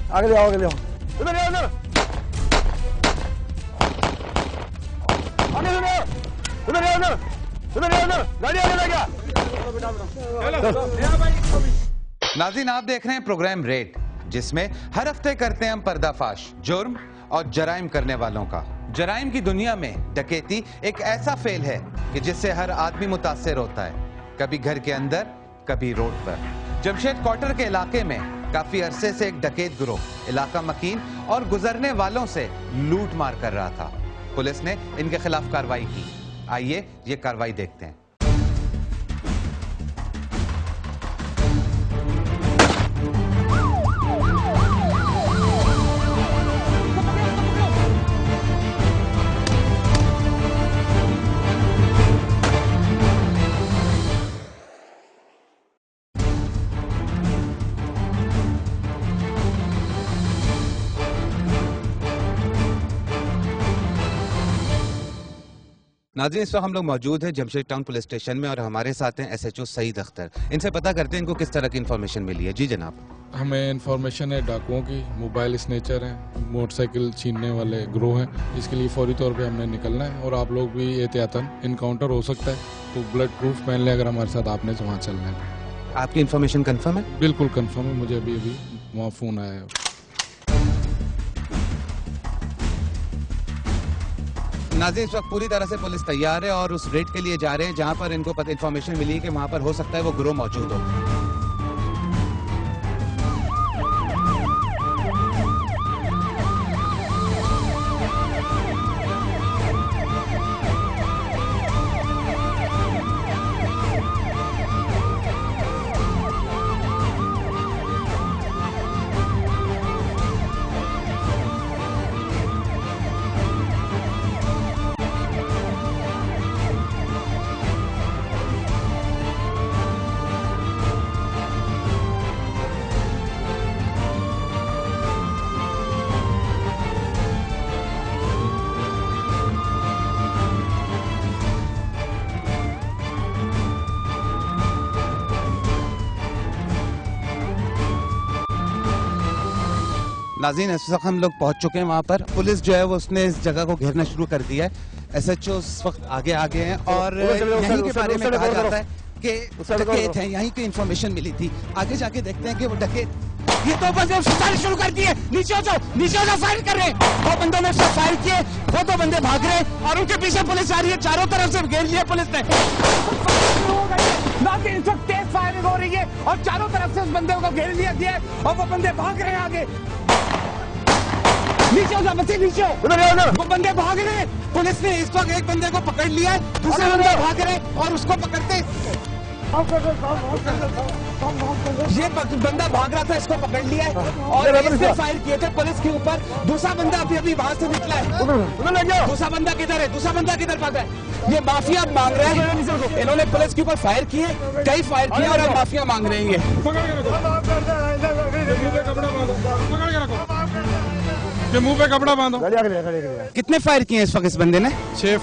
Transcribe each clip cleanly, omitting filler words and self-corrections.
आगे ले आओ, आगे ले आओ। उधर ले आओ, उधर ले आओ, उधर ले आओ, उधर ले आओ, गाड़ी आगे ले गया। नाज़रीन, आप देख रहे हैं प्रोग्राम रेड, जिसमें हर हफ्ते करते हैं हम पर्दाफाश जुर्म और जराइम करने वालों का। जराइम की दुनिया में डकैती एक ऐसा फेल है कि जिससे हर आदमी मुतासिर होता है, कभी घर के अंदर, कभी रोड पर। जमशेद क्वार्टर के इलाके में काफी अरसे से एक डकैत गिरोह इलाका मकीन और गुजरने वालों से लूट मार कर रहा था। पुलिस ने इनके खिलाफ कार्रवाई की। आइए ये कार्रवाई देखते हैं। नाज़रीन, इस वक्त हम लोग मौजूद हैं जमशेद टाउन पुलिस स्टेशन में और हमारे साथ हैं SHO सईद अख्तर। इनसे पता करते हैं इनको किस तरह की इन्फॉर्मेशन मिली है। जी जनाब। हमें इन्फॉर्मेशन है डाकुओं की, मोबाइल स्नेचर हैं, मोटरसाइकिल छीनने वाले ग्रोह हैं, इसके लिए फौरी तौर पे हमने निकलना है और आप लोग भी एहतियातन इनकाउंटर हो सकता है, तो ब्लड प्रूफ पहन लें अगर हमारे साथ आपने वहाँ चलना है। आपकी इन्फॉर्मेशन कंफर्म है? बिल्कुल कंफर्म है, मुझे अभी वहाँ फ़ोन आया है। नाज़रीन, इस वक्त पूरी तरह से पुलिस तैयार है और उस रेड के लिए जा रहे हैं जहां पर इनको पता इन्फॉर्मेशन मिली कि वहां पर हो सकता है वो गिरोह मौजूद हो। नाज़रीन, इस वक्त हम लोग पहुंच चुके हैं वहां पर। पुलिस जो है वो उसने इस जगह को घेरना शुरू कर दिया है। SHO इस वक्त आगे हैं और यहीं के बारे में कहा जाता है कि डकैत हैं, यहीं की इन्फॉर्मेशन मिली थी। आगे जाके देखते हैं कि वो डकैत ये दो बंदे फायर शुरू कर दिए। नीचे हो जाओ, फायर कर रहे हैं। दो बंदों ने फायर किए, वो दो बंदे भाग रहे हैं और उनके पीछे पुलिस आ रही है। चारों तरफ से घेर लिया पुलिस ने। इस वक्त तेज फायरिंग हो रही है और चारों तरफ से उस बंदे को घेर लिया गया है और वो बंदे भाग रहे हैं आगे। नीचे हो जाओ, बच्चे नीचे हो। वो बंदे भाग रहे हैं। पुलिस ने इस वक्त एक बंदे को पकड़ लिया है, दूसरे बंदे भाग रहे हैं और उसको पकड़ते ये बंदा भाग रहा था, इसको पकड़ लिया है और इसने फायर किए थे पुलिस के ऊपर। दूसरा बंदा अभी वहां से निकला है। दूसरा बंदा किधर है? दूसरा बंदा किधर भागा है? ये माफिया मांग रहे हैं। इन्होंने पुलिस के ऊपर फायर किए, कई फायर किए और अब माफिया मांग रहे हैं। ये मुंह पे कपड़ा बांधो। कितने फायर किए इस वक्त इस बंदे ने? 6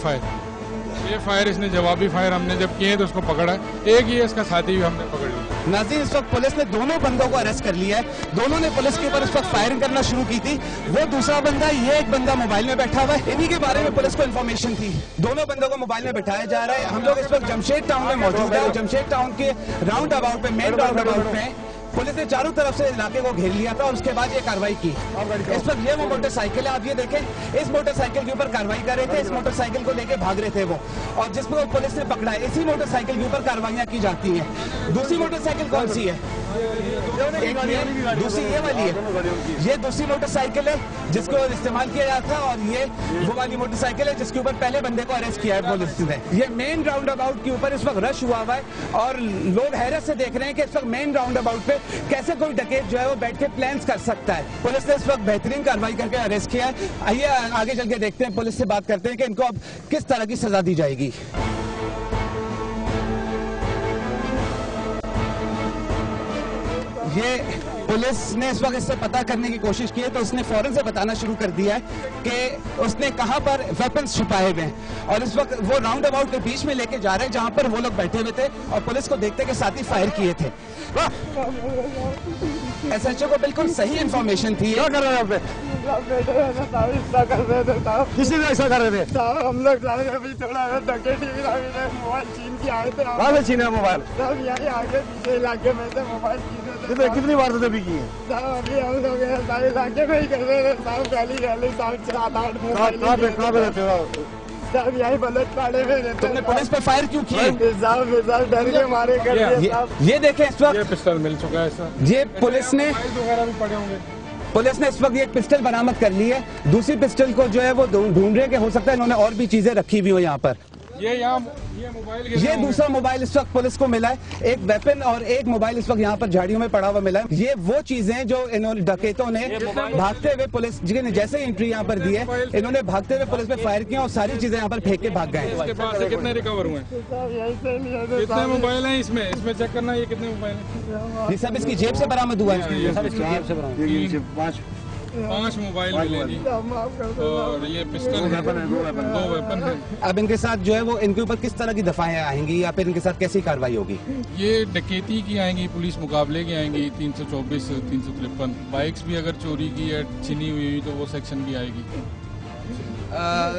फायर इसने जवाबी फायर हमने जब किए तो उसको पकड़ा है। एक ही इसका साथी भी हमने पकड़ लिया। नाज़रीन, इस वक्त पुलिस ने दोनों बंदों को अरेस्ट कर लिया है। दोनों ने पुलिस के ऊपर इस वक्त फायरिंग करना शुरू की थी। वो दूसरा बंदा, ये एक बंदा मोबाइल में बैठा हुआ है। इन्हीं के बारे में पुलिस को इन्फॉर्मेशन थी। दोनों बंदों को मोबाइल में बैठाया जा रहा है। हम लोग इस वक्त जमशेद टाउन में मौजूद है। जमशेद टाउन के राउंड अबाउट पे, मेन राउंड अबाउट पे पुलिस ने चारों तरफ से इलाके को घेर लिया था और उसके बाद ये कार्रवाई की। इस वक्त ये वो मोटरसाइकिल है, आप ये देखें, इस मोटरसाइकिल के ऊपर कार्रवाई कर रहे थे। इस मोटरसाइकिल को लेके भाग रहे थे वो, और जिसको पुलिस ने पकड़ा है इसी मोटरसाइकिल के ऊपर कार्रवाइयां की जाती हैं। दूसरी मोटरसाइकिल कौन सी है? दूसरी ये वाली है। ये दूसरी मोटरसाइकिल है जिसको इस्तेमाल किया जाता है और ये वो वाली मोटरसाइकिल है जिसके ऊपर पहले बंदे को अरेस्ट किया है पुलिस ने। ये मेन राउंड अबाउट के ऊपर इस वक्त रश हुआ है और लोग हैरत से देख रहे हैं कि इस वक्त मेन राउंड अबाउट पे कैसे कोई डकैत जो है वो बैठ के प्लान्स कर सकता है। पुलिस ने इस वक्त बेहतरीन कार्रवाई करके अरेस्ट किया है। आइए आगे चल के देखते हैं, पुलिस से बात करते हैं कि इनको अब किस तरह की सजा दी जाएगी। ये पुलिस ने इस वक्त इससे पता करने की कोशिश की है तो उसने फौरन से बताना शुरू कर दिया है कि उसने कहां पर वेपन्स छुपाए हुए हैं और इस वक्त वो राउंड अबाउट के बीच में लेके जा रहे हैं जहां पर वो लोग बैठे हुए थे और पुलिस को देखते के साथ ही फायर किए थे। एसएचओ को बिल्कुल सही इंफॉर्मेशन थी। क्या कर रहे हैं आप? किसी ने ऐसा कर रहे थे? हम लोग अभी थोड़ा मोबाइल छीन के आए थे। कहाँ से छीने मोबाइल? सब यही आगे पीछे इलाके में थे, मोबाइल छीने थे। कितनी वारदातें भी की हैं? अभी हम लोग सारे इलाके में ही कर रहे थे। साहब गली गली साहब 7-8 मोबाइल कहाँ पे रहते हो? सब यही बलत पाड़े में रहते। तुमने पुलिस पर फायर क्यों किए? साहब डर के मारे कर दिए साहब। ये देखें इस वक्त पिस्टल मिल चुका है सर। ये पुलिस ने वगैरह भी पड़े होंगे। पुलिस ने इस वक्त एक पिस्टल बरामद कर ली है। दूसरी पिस्टल को जो है वो ढूंढ रहे कि हो सकता है इन्होंने और भी चीजें रखी हुई हो यहाँ पर। ये मोबाइल ये दूसरा मोबाइल इस वक्त पुलिस को मिला है। एक वेपन और एक मोबाइल इस वक्त यहाँ पर झाड़ियों में पड़ा हुआ मिला है। ये वो चीजें जो इन्होंने डकैतों ने भागते हुए पुलिस ने जैसे ही एंट्री यहाँ पर दी है इन्होंने भागते हुए पुलिस पे फायर किया और सारी चीजें यहाँ पर फेंक के भाग गए। इसके पास से कितने रिकवर हुए? कितने मोबाइल हैं इसमें? इसमें चेक करना ये कितने मोबाइल हैं? ये सब इसकी जेब से बरामद हुआ है। 5 मोबाइल मिले जी और ये पिस्टल है, 2 वेपन है। अब इनके साथ जो है वो इनके ऊपर किस तरह की दफाएं आएंगी या फिर इनके साथ कैसी कार्रवाई होगी? ये डकैती की आएंगी, पुलिस मुकाबले की आएंगी 324 353। बाइक्स भी अगर चोरी की या छीनी हुई तो वो सेक्शन की आएगी।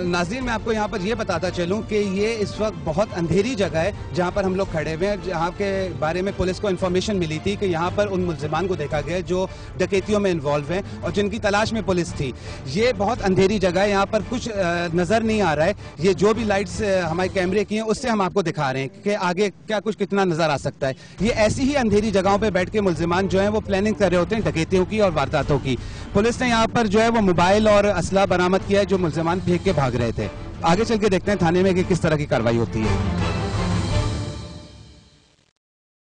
नाज़रीन मैं आपको यहाँ पर ये बताता चलूँ कि ये इस वक्त बहुत अंधेरी जगह है जहाँ पर हम लोग खड़े हुए हैं, जहाँ के बारे में पुलिस को इन्फॉर्मेशन मिली थी कि यहाँ पर उन मुल्जिमान को देखा गया जो डकैतियों में इन्वॉल्व हैं और जिनकी तलाश में पुलिस थी। ये बहुत अंधेरी जगह है, यहाँ पर कुछ नज़र नहीं आ रहा है। ये जो भी लाइट्स हमारे कैमरे की हैं उससे हम आपको दिखा रहे हैं कि आगे क्या कुछ कितना नज़र आ सकता है। ये ऐसी ही अंधेरी जगहों पर बैठ के मुल्जिमान जो है वो प्लानिंग कर रहे होते हैं डकैतियों की और वारदातों की। पुलिस ने यहाँ पर जो है वो मोबाइल और असला बरामद किया है जो मुल्जिमान फेंक के भाग रहे थे। आगे चल के देखते हैं थाने में कि किस तरह की कार्रवाई होती है।